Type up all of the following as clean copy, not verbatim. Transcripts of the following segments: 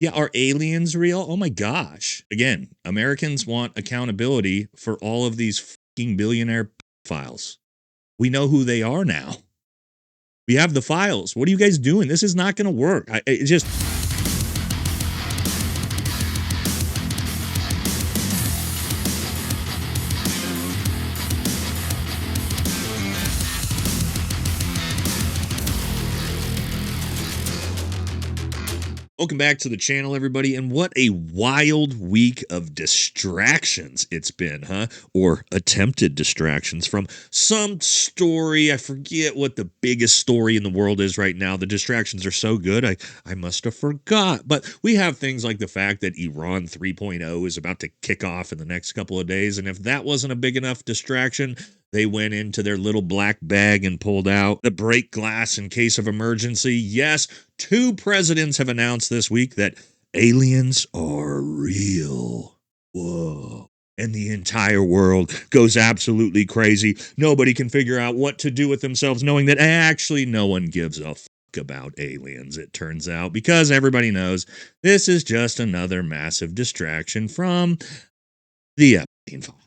Yeah, are aliens real? Oh my gosh. Again, Americans want accountability for all of these fucking billionaire files. We know who they are now. We have the files. What are you guys doing? This is not going to work. It just. Welcome back to the channel, everybody, and what a wild week of distractions it's been, huh? Or attempted distractions from some story. I forget what the biggest story in the world is right now. The distractions are so good, I must have forgot. But we have things like the fact that Iran 3.0 is about to kick off in the next couple of days, and if that wasn't a big enough distraction, they went into their little black bag and pulled out the break glass in case of emergency. Yes, 2 presidents have announced this week that aliens are real. Whoa. And the entire world goes absolutely crazy. Nobody can figure out what to do with themselves, knowing that actually no one gives a fuck about aliens, it turns out, because everybody knows this is just another massive distraction from the Epstein files.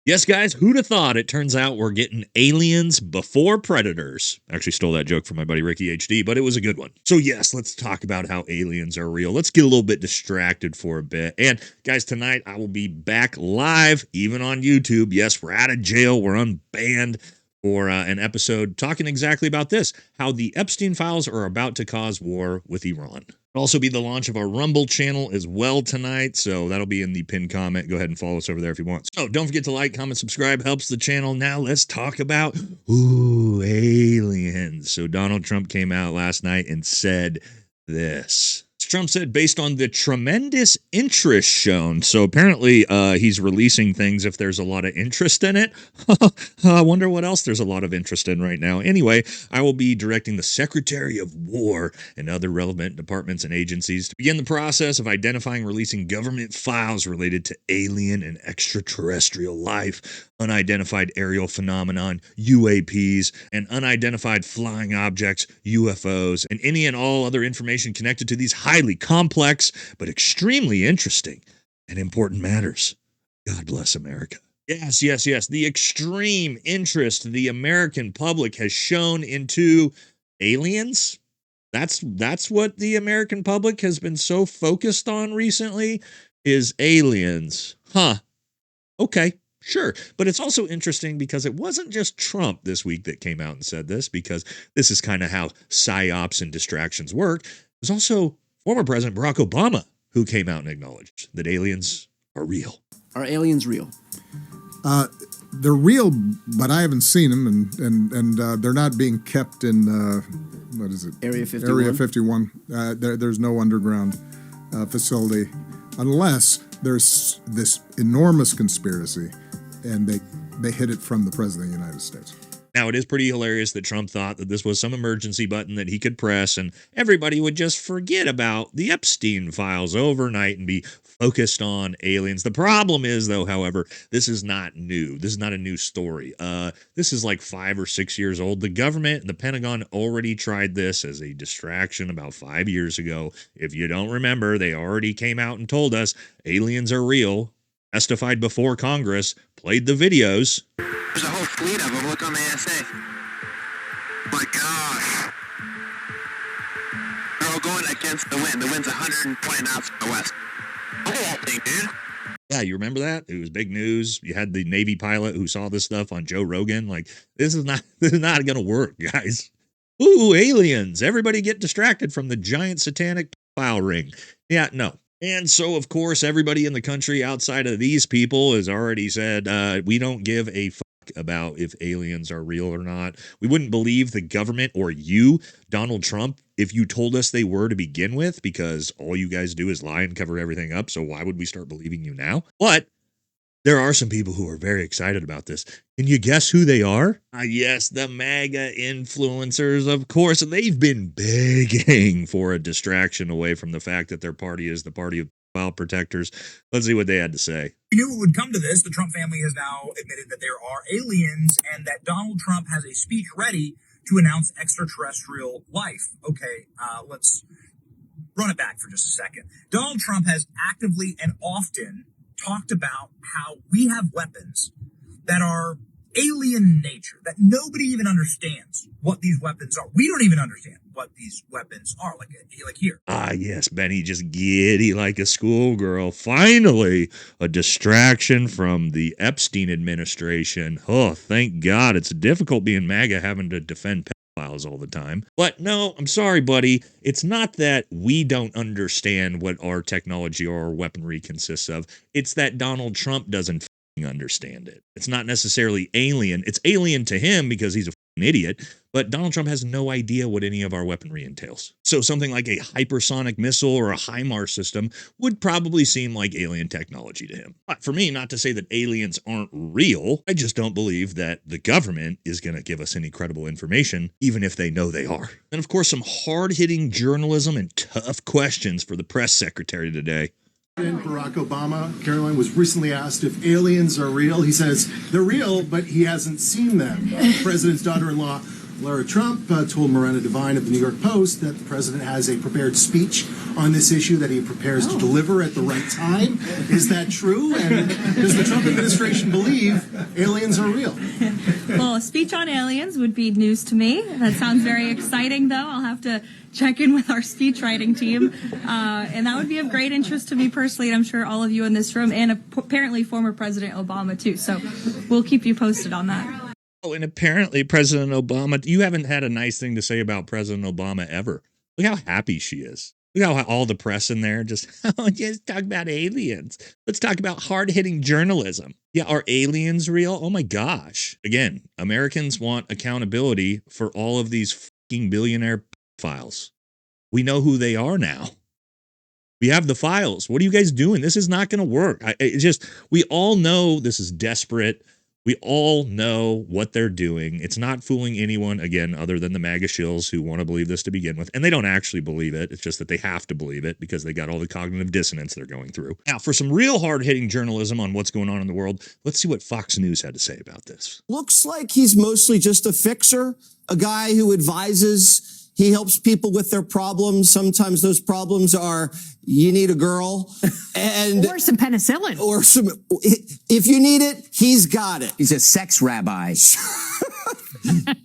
Yes, guys, who'd have thought it turns out we're getting aliens before predators? I actually stole that joke from my buddy Ricky HD, but it was a good one. So yes, let's talk about how aliens are real. Let's get a little bit distracted for a bit. And guys, tonight I will be back live, even on YouTube. Yes, we're out of jail. We're unbanned for an episode talking exactly about this, how the Epstein files are about to cause war with Iran. It'll also be the launch of our Rumble channel as well tonight, so that'll be in the pinned comment. Go ahead and follow us over there if you want. So don't forget to like, comment, subscribe, helps the channel. Now let's talk about, aliens. So Donald Trump came out last night and said this. Trump said, based on the tremendous interest shown. So apparently he's releasing things if there's a lot of interest in it. I wonder what else there's a lot of interest in right now. Anyway, I will be directing the Secretary of War and other relevant departments and agencies to begin the process of identifying and releasing government files related to alien and extraterrestrial life, unidentified aerial phenomenon, UAPs, and unidentified flying objects, UFOs, and any and all other information connected to these highly complex but extremely interesting and important matters. God bless America. Yes, yes, yes. The extreme interest the American public has shown into aliens. That's what the American public has been so focused on recently, is aliens. Huh. Okay. Sure. But it's also interesting because it wasn't just Trump this week that came out and said this, because this is kind of how psyops and distractions work. It was also former President Barack Obama who came out and acknowledged that aliens are real. Are aliens real? They're real, but I haven't seen them, and they're not being kept in, what is it? Area 51? Area 51. There's no underground facility, unless there's this enormous conspiracy, and they hid it from the President of the United States. Now, it is pretty hilarious that Trump thought that this was some emergency button that he could press and everybody would just forget about the Epstein files overnight and be focused on aliens. The problem is, though, however, this is not new. This is not a new story. This is like 5 or 6 years old. The government and the Pentagon already tried this as a distraction about 5 years ago. If you don't remember, they already came out and told us aliens are real, testified before Congress, played the videos. There's a whole fleet of them. Look on the ASA. My gosh. They're all going against the wind. The wind's 120 knots from the west. Look at that thing, dude. Yeah, you remember that? It was big news. You had the Navy pilot who saw this stuff on Joe Rogan. Like, this is not going to work, guys. Ooh, aliens. Everybody get distracted from the giant satanic file ring. Yeah, no. And so, of course, everybody in the country outside of these people has already said, we don't give a fuck about if aliens are real or not. We wouldn't believe the government or you, Donald Trump, if you told us they were to begin with, because all you guys do is lie and cover everything up. So why would we start believing you now? But there are some people who are very excited about this. Can you guess who they are? Yes, the MAGA influencers, of course. They've been begging for a distraction away from the fact that their party is the party of file protectors. Let's see what they had to say. We knew it would come to this. The Trump family has now admitted that there are aliens and that Donald Trump has a speech ready to announce extraterrestrial life. Okay, let's run it back for just a second. Donald Trump has actively and often talked about how we have weapons that are alien in nature, that nobody even understands what these weapons are. We don't even understand what these weapons are, like here. Ah, yes, Benny, just giddy like a schoolgirl. Finally, a distraction from the Epstein administration. Oh, thank God. It's difficult being MAGA having to defend pedophiles all the time. But no, I'm sorry, buddy. It's not that we don't understand what our technology or our weaponry consists of. It's that Donald Trump doesn't understand it. It's not necessarily alien. It's alien to him because he's a idiot, but Donald Trump has no idea what any of our weaponry entails. So something like a hypersonic missile or a HIMARS system would probably seem like alien technology to him. But for me, not to say that aliens aren't real, I just don't believe that the government is going to give us any credible information, even if they know they are. And of course, some hard-hitting journalism and tough questions for the press secretary today. Barack Obama, Caroline, was recently asked if aliens are real. He says they're real, but he hasn't seen them. The president's daughter-in-law, Lara Trump, told Miranda Devine of the New York Post that the president has a prepared speech on this issue that he prepares to deliver at the right time. Is that true? And does the Trump administration believe aliens are real? Well, a speech on aliens would be news to me. That sounds very exciting, though. I'll have to check in with our speech writing team. And that would be of great interest to me personally, and I'm sure all of you in this room, and apparently former President Obama, too. So we'll keep you posted on that. Oh, and apparently President Obama, you haven't had a nice thing to say about President Obama ever. Look how happy she is. Look how all the press in there just, oh, just talk about aliens. Let's talk about hard-hitting journalism. Yeah, are aliens real? Oh my gosh. Again, Americans want accountability for all of these fucking billionaire files. We know who they are now. We have the files. What are you guys doing? This is not going to work. We all know this is desperate. We all know what they're doing. It's not fooling anyone, again, other than the MAGA shills who want to believe this to begin with. And they don't actually believe it. It's just that they have to believe it because they got all the cognitive dissonance they're going through. Now, for some real hard-hitting journalism on what's going on in the world, let's see what Fox News had to say about this. Looks like he's mostly just a fixer, a guy who advises. He helps people with their problems. Sometimes those problems are, you need a girl. And or some penicillin. Or some, if you need it, he's got it. He's a sex rabbi.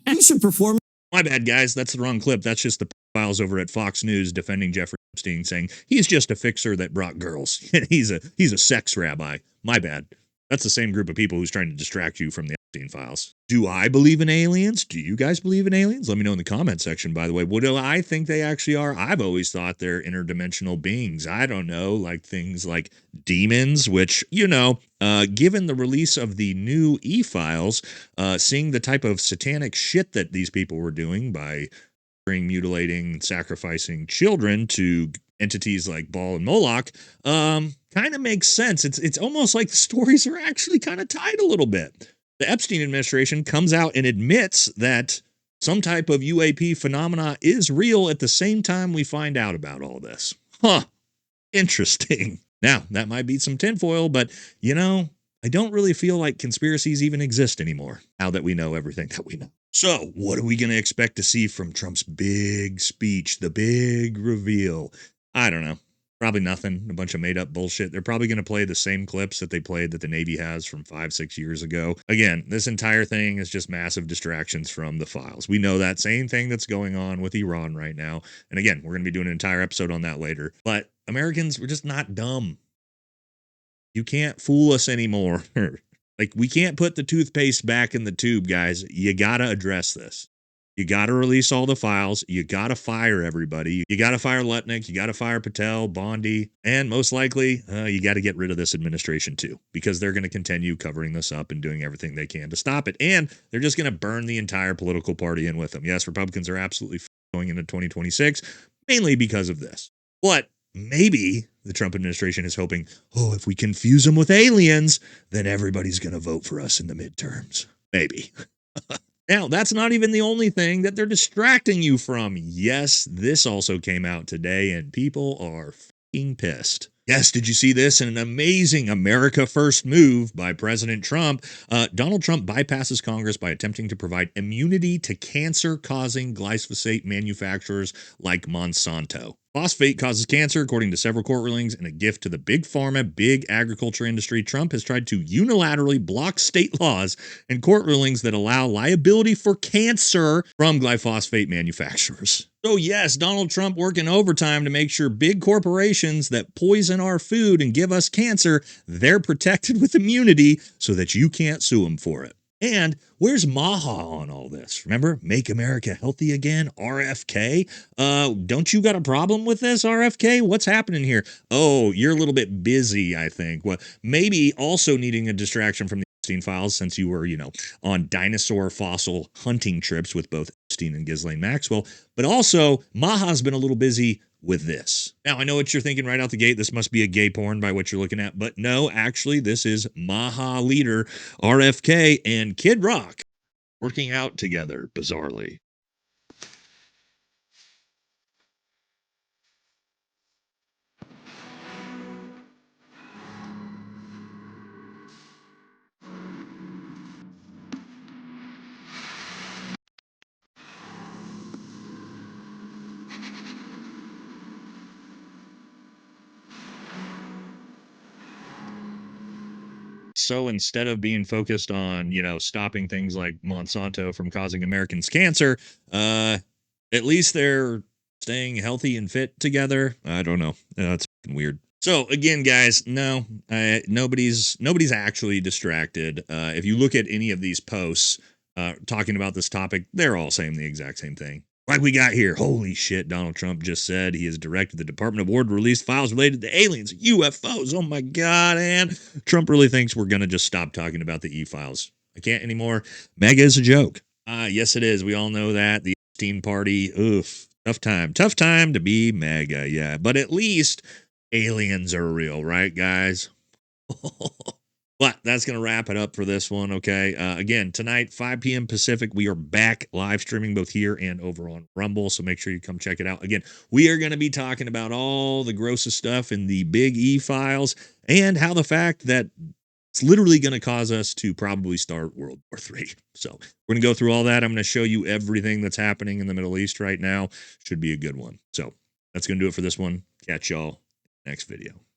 He should perform. My bad, guys. That's the wrong clip. That's just the files over at Fox News defending Jeffrey Epstein, saying he's just a fixer that brought girls. he's a sex rabbi. My bad. That's the same group of people who's trying to distract you from the Epstein files. Do I believe in aliens? Do you guys believe in aliens? Let me know in the comment section, by the way. What do I think they actually are? I've always thought they're interdimensional beings. I don't know, like things like demons, which, given the release of the new e-files, seeing the type of satanic shit that these people were doing by mutilating, sacrificing children to entities like Baal and Moloch, kind of makes sense. It's almost like the stories are actually kind of tied a little bit. The Epstein administration comes out and admits that some type of UAP phenomena is real at the same time we find out about all this. Huh. Interesting. Now, that might be some tinfoil, but, I don't really feel like conspiracies even exist anymore now that we know everything that we know. So, what are we going to expect to see from Trump's big speech, the big reveal? I don't know. Probably nothing. A bunch of made up bullshit. They're probably going to play the same clips that they played that the Navy has from 5-6 years ago. Again, this entire thing is just massive distractions from the files. We know that same thing that's going on with Iran right now. And again, we're going to be doing an entire episode on that later. But Americans, we're just not dumb. You can't fool us anymore. Like, we can't put the toothpaste back in the tube, guys. You got to address this. You got to release all the files. You got to fire everybody. You got to fire Lutnick. You got to fire Patel, Bondi, and most likely, you got to get rid of this administration too, because they're going to continue covering this up and doing everything they can to stop it. And they're just going to burn the entire political party in with them. Yes, Republicans are absolutely going into 2026, mainly because of this. But maybe the Trump administration is hoping, if we confuse them with aliens, then everybody's going to vote for us in the midterms. Maybe. Now, that's not even the only thing that they're distracting you from. Yes, this also came out today, and people are f***ing pissed. Yes, did you see this? In an amazing America First move by President Trump, Donald Trump bypasses Congress by attempting to provide immunity to cancer-causing glyphosate manufacturers like Monsanto. Phosphate causes cancer, according to several court rulings, and a gift to the big pharma, big agriculture industry. Trump has tried to unilaterally block state laws and court rulings that allow liability for cancer from glyphosate manufacturers. So yes, Donald Trump working overtime to make sure big corporations that poison our food and give us cancer, they're protected with immunity so that you can't sue them for it. And where's MAGA on all this? Remember, Make America Healthy Again, RFK? Don't you got a problem with this, RFK? What's happening here? Oh, you're a little bit busy, I think. Well, maybe also needing a distraction from the Epstein files since you were, on dinosaur fossil hunting trips with both Epstein and Ghislaine Maxwell. But also, MAGA's been a little busy with this. Now, I know what you're thinking right out the gate. This must be a gay porn by what you're looking at. But no, actually, this is MAGA leader RFK and Kid Rock working out together, bizarrely. So instead of being focused on, stopping things like Monsanto from causing Americans cancer, at least they're staying healthy and fit together. I don't know. That's weird. So again, guys, no, nobody's actually distracted. If you look at any of these posts talking about this topic, they're all saying the exact same thing. Like we got here, holy shit, Donald Trump just said he has directed the Department of War to release files related to aliens, UFOs. Oh my God, and Trump really thinks we're going to just stop talking about the E-files. I can't anymore. MAGA is a joke. Yes, it is. We all know that. The Epstein party, oof, tough time. Tough time to be MAGA, yeah. But at least aliens are real, right, guys? But that's going to wrap it up for this one, okay? Again, tonight, 5 p.m. Pacific, we are back live streaming both here and over on Rumble, so make sure you come check it out. Again, we are going to be talking about all the grossest stuff in the big E-files and how the fact that it's literally going to cause us to probably start World War III. So we're going to go through all that. I'm going to show you everything that's happening in the Middle East right now. Should be a good one. So that's going to do it for this one. Catch y'all next video.